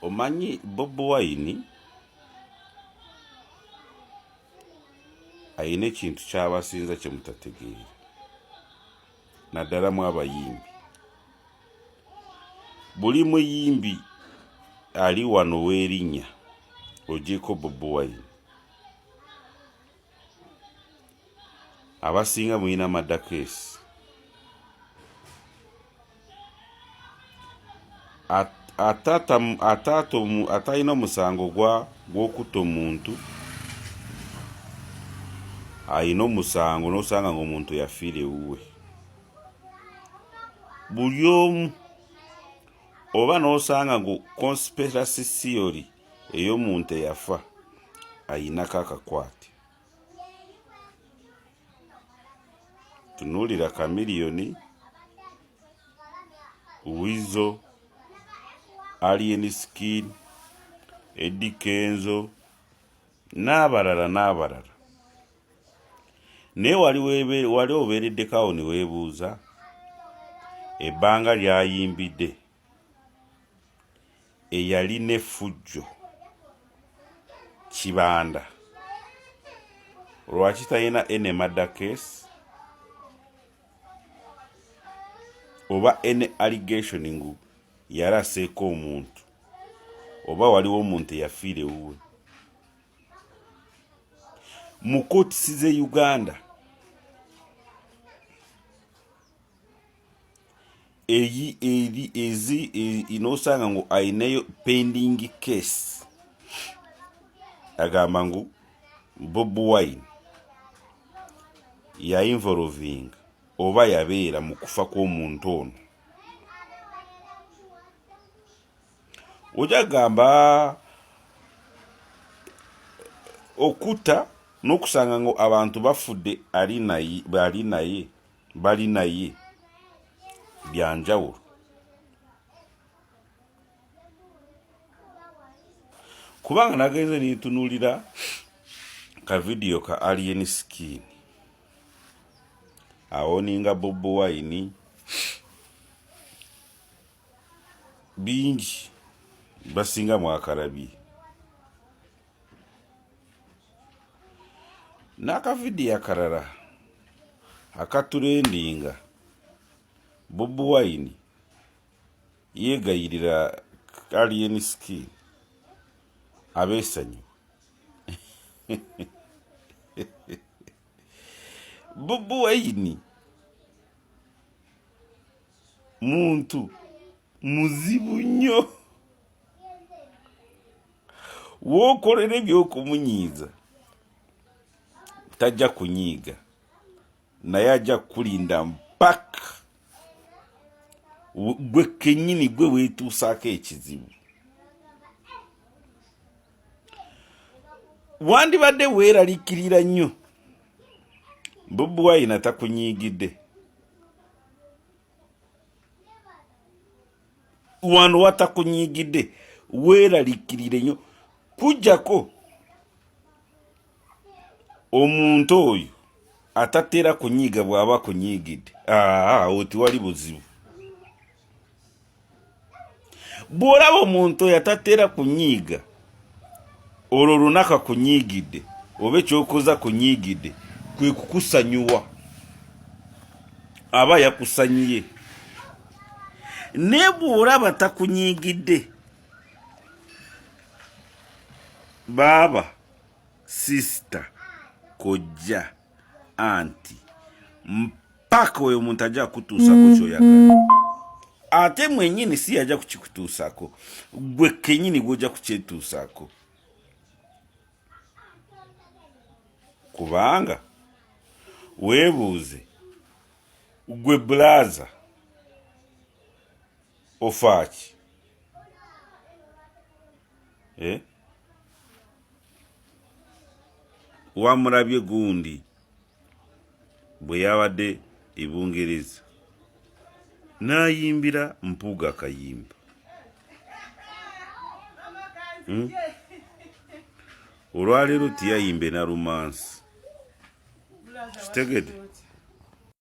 omanyi Bobi Wine ayina ekintu ky'abasinza kye mutategeera naddala mu abayimbi. Buli muyimbi ali wano w'erinnya ogyeko Bobi Wine, abasinga muyina madakeesi. Atalina omusango gw'okutta omuntu, ayina omusango n'osanga ng'omuntu yafiira ewuwe. Buli omu oba n'osanga ngu conspiracy theory ey'omuntu eyafa ayinako akakwate. Tunuulira Chameleone, Weasel, Alien Skin, Eddie Kenzo n'abalala n'abalala. Naye wali obeereddeko awo ne weebuuza ebbanga ly'ayimbidde eyali n'effujjo Kibanda, lwaki talina ene madakeesi oba ene allegation ngu yaraseeko omuntu oba waliwo omuntu eyafiira ewuwe? Mu kootisi z'e Uganda n'osanga ngu ayinayo pending case, agamba ngu Bobi Wine yainvolvinga oba yabeera mu kufa kw'omuntu ono. Ojja gamba okutta n'okusanga ngo abantu bafudde bali naye byanjawulo. Kubanga nagenze nintunuulira ka video ka Alien Skin awoninga Bobi Wine bingi basinga mwakalabye. N'akavidiyo akalala akatulendinga Bobi Wine yeegayirira Alien Skin abeesanyu. Bobi Wine muntu muzibu nnyo, w'okolera eby'okumunyiiza tajja kunyiiga, naye ajja kulinda mpaka gwe kennyini gwe weetuusaako ekizibu. Wandibadde weeraliikirira nnyo Bobi Wine atakunyiigidde, wano watakunyiigidde weeraliikirire nnyo, kujjako omuntu oyo atateera kunyiiga bw'aba kunyiigidde, oti wali buzibu. Bw'olaba omuntu oyo atateera kunyiiga, olwo lunaka kunyiigidde oba ekyokoza kunyiigidde, kwe kukusanyuwa, aba yakusanyiye. Ne bw'olaba takunyiigidde, baaba, sisita, kojja, anti, mpaka oyo omuntu ajja kutuusako ky'oyagala. Ate mwennyini si yajja kukikutuusako, gwe kennyini gw'ojja kukyetuusako. Kubanga weebuuze, gwe bulaza ofaaki? Wamulabye gundi bwe yabadde e Bungereza n'ayimbira Mpuuga akayimba. Olwaleero tiyayimbe na rumansi. Kitegedde?